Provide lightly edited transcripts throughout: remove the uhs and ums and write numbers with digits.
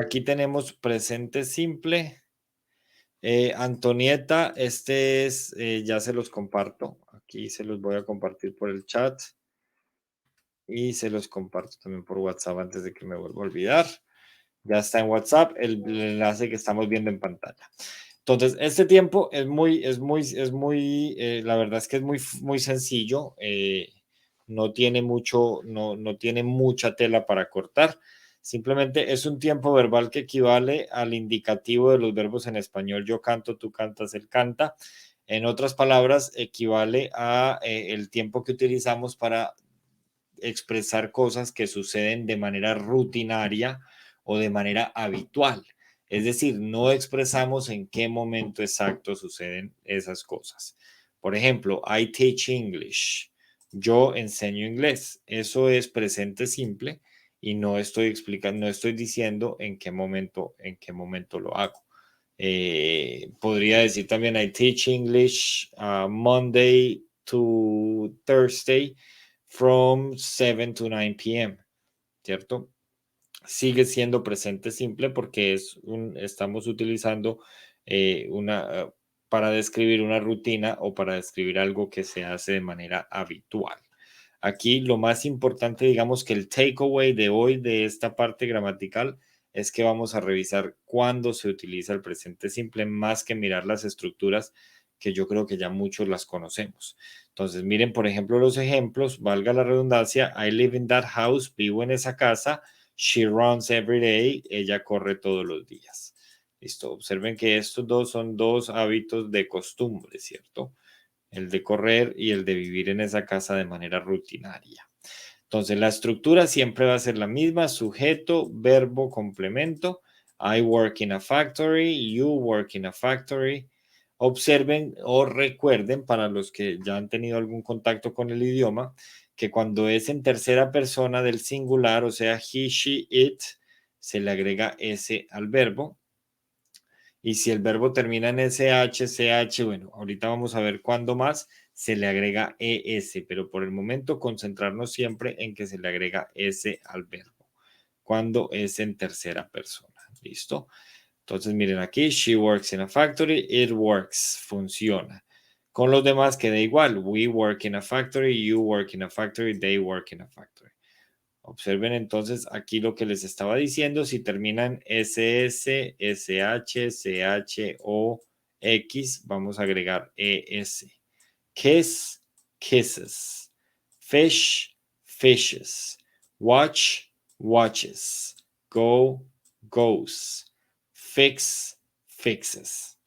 Aquí tenemos presente simple. Antonieta, ya se los comparto. Aquí se los voy a compartir por el chat y se los comparto también por WhatsApp antes de que me vuelva a olvidar. Ya está en WhatsApp el enlace que estamos viendo en pantalla. Entonces, este tiempo la verdad es que es muy sencillo. No tiene no tiene mucha tela para cortar. Simplemente es un tiempo verbal que equivale al indicativo de los verbos en español. Yo canto, tú cantas, él canta. En otras palabras, equivale a el tiempo que utilizamos para expresar cosas que suceden de manera rutinaria o de manera habitual. Es decir, no expresamos en qué momento exacto suceden esas cosas. Por ejemplo, I teach English. Yo enseño inglés. Eso es presente simple y no estoy explicando, no estoy diciendo en qué momento lo hago. Podría decir también I teach English Monday to Thursday from 7 to 9 p.m., ¿cierto? Sigue siendo presente simple porque estamos utilizando para describir una rutina o para describir algo que se hace de manera habitual. Aquí lo más importante, digamos que el takeaway de hoy de esta parte gramatical es que vamos a revisar cuándo se utiliza el presente simple más que mirar las estructuras que yo creo que ya muchos las conocemos. Entonces, miren, por ejemplo, los ejemplos, valga la redundancia, I live in that house, vivo en esa casa, she runs every day, ella corre todos los días. Listo, observen que estos dos son dos hábitos de costumbre, ¿cierto? El de correr y el de vivir en esa casa de manera rutinaria. Entonces, la estructura siempre va a ser la misma, sujeto, verbo, complemento. I work in a factory, you work in a factory. Observen o recuerden, para los que ya han tenido algún contacto con el idioma, que cuando es en tercera persona del singular, o sea, he, she, it, se le agrega S al verbo. Y si el verbo termina en SH, CH, bueno, ahorita vamos a ver cuándo más se le agrega ES, pero por el momento concentrarnos siempre en que se le agrega S al verbo, cuando es en tercera persona. ¿Listo? Entonces miren aquí, she works in a factory, it works, funciona. Con los demás queda igual, we work in a factory, you work in a factory, they work in a factory. Observen entonces aquí lo que les estaba diciendo. Si terminan SS, SH, CH o X, vamos a agregar ES. Kiss, kisses. Fish, fishes. Watch, watches. Go, goes. Fix, fixes.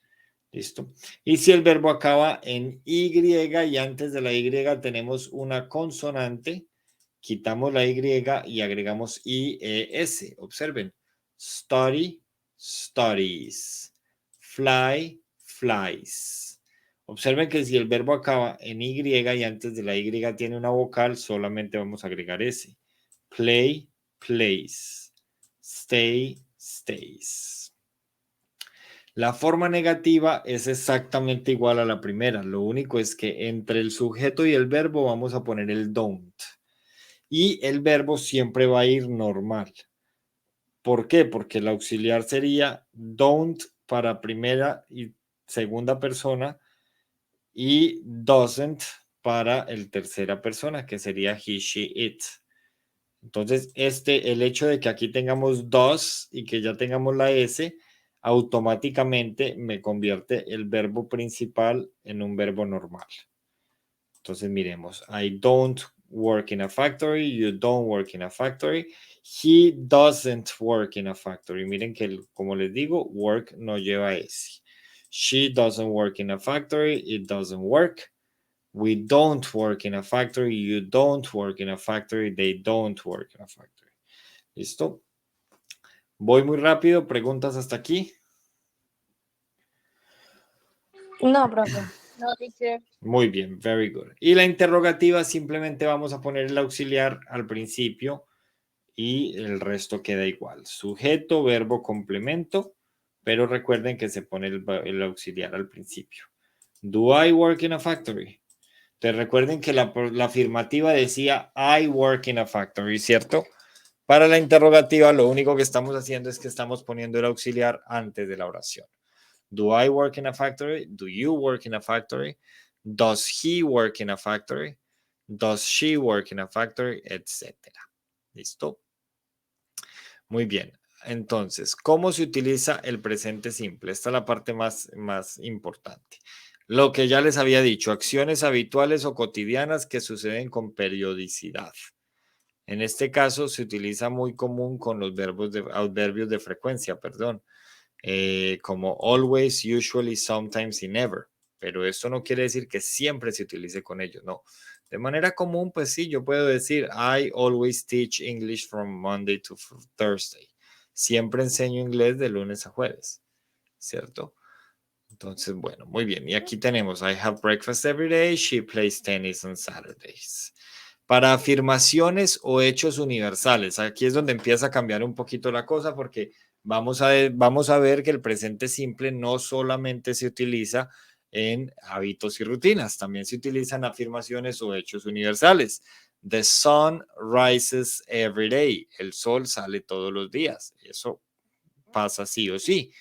¿Listo? Y si el verbo acaba en Y y antes de la Y tenemos una consonante, quitamos la Y y agregamos IES. Observen. Study, studies. Fly, flies. Observen que si el verbo acaba en Y y antes de la Y tiene una vocal, solamente vamos a agregar S. Play, plays. Stay, stays. La forma negativa es exactamente igual a la primera. Lo único es que entre el sujeto y el verbo vamos a poner el don't. Y el verbo siempre va a ir normal. ¿Por qué? Porque el auxiliar sería don't para primera y segunda persona y doesn't para el tercera persona, que sería he, she, it. Entonces, el hecho de que aquí tengamos does y que ya tengamos la S, automáticamente me convierte el verbo principal en un verbo normal. Entonces, miremos, I don't work in a factory, you don't work in a factory, he doesn't work in a factory. Miren que, como les digo, work no lleva S. She doesn't work in a factory, it doesn't work. We don't work in a factory, you don't work in a factory, they don't work in a factory. ¿Listo? Voy muy rápido, preguntas hasta aquí. No, profe. No, teacher. Muy bien, very good. Y la interrogativa simplemente vamos a poner el auxiliar al principio y el resto queda igual. Sujeto, verbo, complemento, pero recuerden que se pone el auxiliar al principio. Do I work in a factory? Entonces recuerden que la afirmativa decía I work in a factory, ¿cierto? Para la interrogativa, lo único que estamos haciendo es que estamos poniendo el auxiliar antes de la oración. Do I work in a factory? Do you work in a factory? Does he work in a factory? Does she work in a factory? Etcétera. ¿Listo? Muy bien. Entonces, ¿cómo se utiliza el presente simple? Esta es la parte más importante. Lo que ya les había dicho, acciones habituales o cotidianas que suceden con periodicidad. En este caso se utiliza muy común con los adverbios de frecuencia, perdón, como always, usually, sometimes y never. Pero esto no quiere decir que siempre se utilice con ellos, no. De manera común, pues sí, yo puedo decir, I always teach English from Monday to Thursday. Siempre enseño inglés de lunes a jueves, ¿cierto? Entonces, bueno, muy bien. Y aquí tenemos, I have breakfast every day, she plays tennis on Saturdays. Para afirmaciones o hechos universales, aquí es donde empieza a cambiar un poquito la cosa porque vamos a ver que el presente simple no solamente se utiliza en hábitos y rutinas, también se utilizan afirmaciones o hechos universales. The sun rises every day. El sol sale todos los días. Eso pasa sí o sí.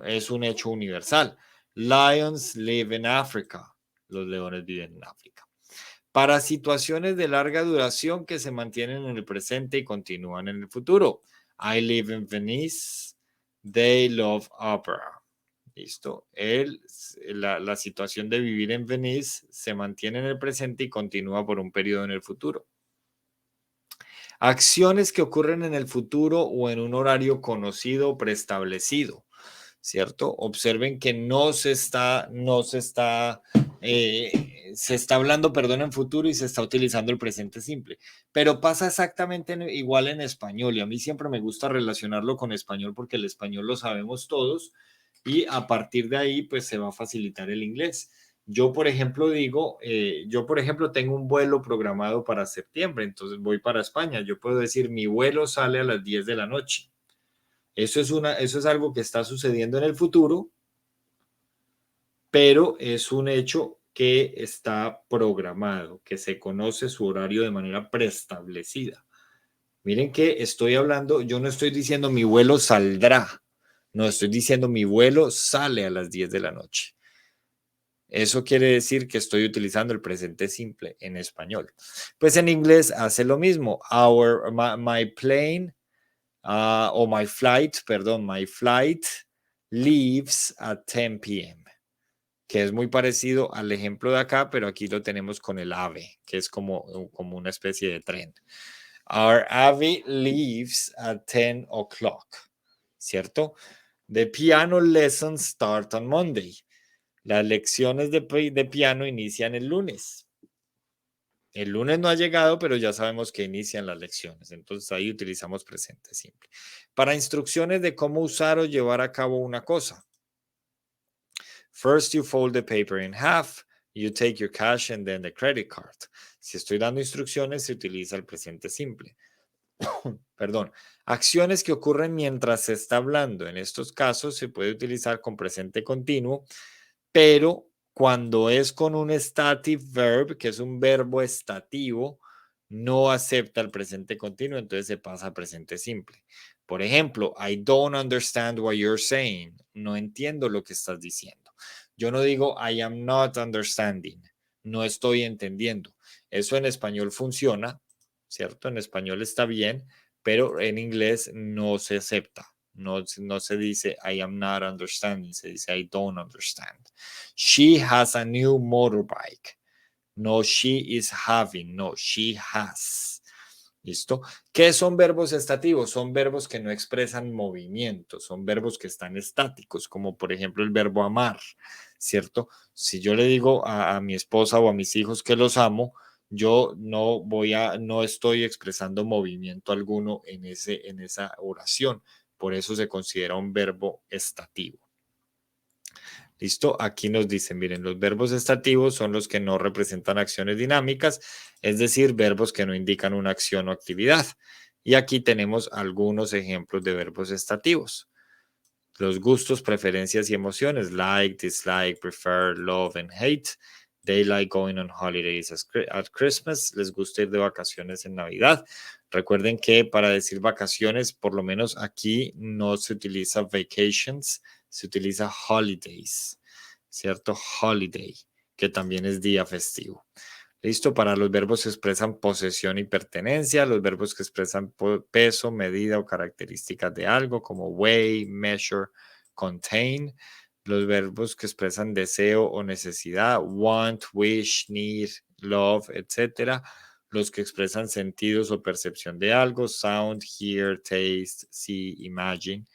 Es un hecho universal. Lions live in Africa. Los leones viven en África. Para situaciones de larga duración que se mantienen en el presente y continúan en el futuro. I live in Venice. They love opera. Listo. La situación de vivir en Venice se mantiene en el presente y continúa por un periodo en el futuro. Acciones que ocurren en el futuro o en un horario conocido o preestablecido. ¿Cierto? Observen que se está hablando, perdón, en futuro y se está utilizando el presente simple. Pero pasa exactamente igual en español y a mí siempre me gusta relacionarlo con español porque el español lo sabemos todos y a partir de ahí pues se va a facilitar el inglés. Yo, por ejemplo, tengo un vuelo programado para septiembre, entonces voy para España. Yo puedo decir, mi vuelo sale a las 10 de la noche. Eso es algo que está sucediendo en el futuro, pero es un hecho que está programado, que se conoce su horario de manera preestablecida. Miren que estoy hablando, yo no estoy diciendo mi vuelo saldrá, no estoy diciendo mi vuelo sale a las 10 de la noche. Eso quiere decir que estoy utilizando el presente simple en español. Pues en inglés hace lo mismo. My plane o my flight leaves at 10 p.m., que es muy parecido al ejemplo de acá, pero aquí lo tenemos con el AVE, que es como una especie de tren. Our AVE leaves at 10 o'clock, ¿cierto? The piano lessons start on Monday. Las lecciones de piano inician el lunes. El lunes no ha llegado, pero ya sabemos que inician las lecciones. Entonces ahí utilizamos presente simple. Para instrucciones de cómo usar o llevar a cabo una cosa. First you fold the paper in half, you take your cash and then the credit card. Si estoy dando instrucciones, se utiliza el presente simple. Perdón. Acciones que ocurren mientras se está hablando. En estos casos se puede utilizar con presente continuo, pero cuando es con un stative verb, que es un verbo estativo, no acepta el presente continuo, entonces se pasa a presente simple. Por ejemplo, I don't understand what you're saying. No entiendo lo que estás diciendo. Yo no digo I am not understanding. No estoy entendiendo. Eso en español funciona, ¿cierto? En español está bien, pero en inglés no se acepta. No se dice I am not understanding, se dice I don't understand. She has a new motorbike. No, she is having. No, she has. ¿Listo? ¿Qué son verbos estativos? Son verbos que no expresan movimiento, son verbos que están estáticos, como por ejemplo el verbo amar, ¿cierto? Si yo le digo a mi esposa o a mis hijos que los amo, yo no estoy expresando movimiento alguno en esa oración. Por eso se considera un verbo estativo. ¿Listo? Aquí nos dicen, miren, los verbos estativos son los que no representan acciones dinámicas, es decir, verbos que no indican una acción o actividad. Y aquí tenemos algunos ejemplos de verbos estativos. Los gustos, preferencias y emociones, like, dislike, prefer, love and hate. They like going on holidays at Christmas. Les gusta ir de vacaciones en Navidad. Recuerden que para decir vacaciones, por lo menos aquí no se utiliza vacations, se utiliza holidays, ¿cierto? Holiday, que también es día festivo. Listo, para los verbos que expresan posesión y pertenencia, los verbos que expresan peso, medida o características de algo, como weigh, measure, contain. Los verbos que expresan deseo o necesidad, want, wish, need, love, etc. Los que expresan sentidos o percepción de algo, sound, hear, taste, see, imagine.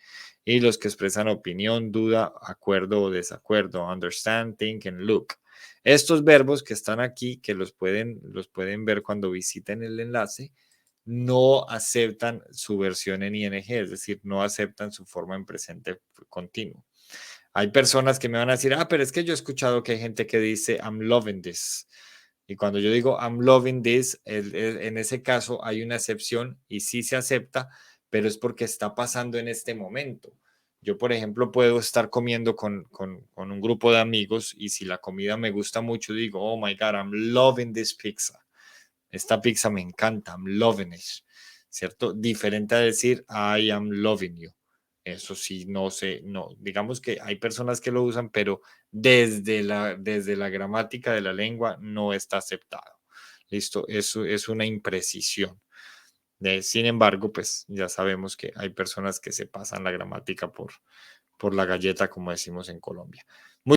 Y los que expresan opinión, duda, acuerdo o desacuerdo, understand, think and look. Estos verbos que están aquí, que los pueden ver cuando visiten el enlace, no aceptan su versión en ing, es decir, no aceptan su forma en presente continuo. Hay personas que me van a decir, pero es que yo he escuchado que hay gente que dice, I'm loving this. Y cuando yo digo, I'm loving this, en ese caso hay una excepción y sí se acepta, pero es porque está pasando en este momento. Yo, por ejemplo, puedo estar comiendo con un grupo de amigos y si la comida me gusta mucho, digo, oh my God, I'm loving this pizza. Esta pizza me encanta, I'm loving it, ¿cierto? Diferente a decir, I am loving you. Eso sí, no sé, no, digamos que hay personas que lo usan, pero desde la gramática de la lengua no está aceptado. Listo, eso es una imprecisión. Sin embargo, pues ya sabemos que hay personas que se pasan la gramática por la galleta, como decimos en Colombia.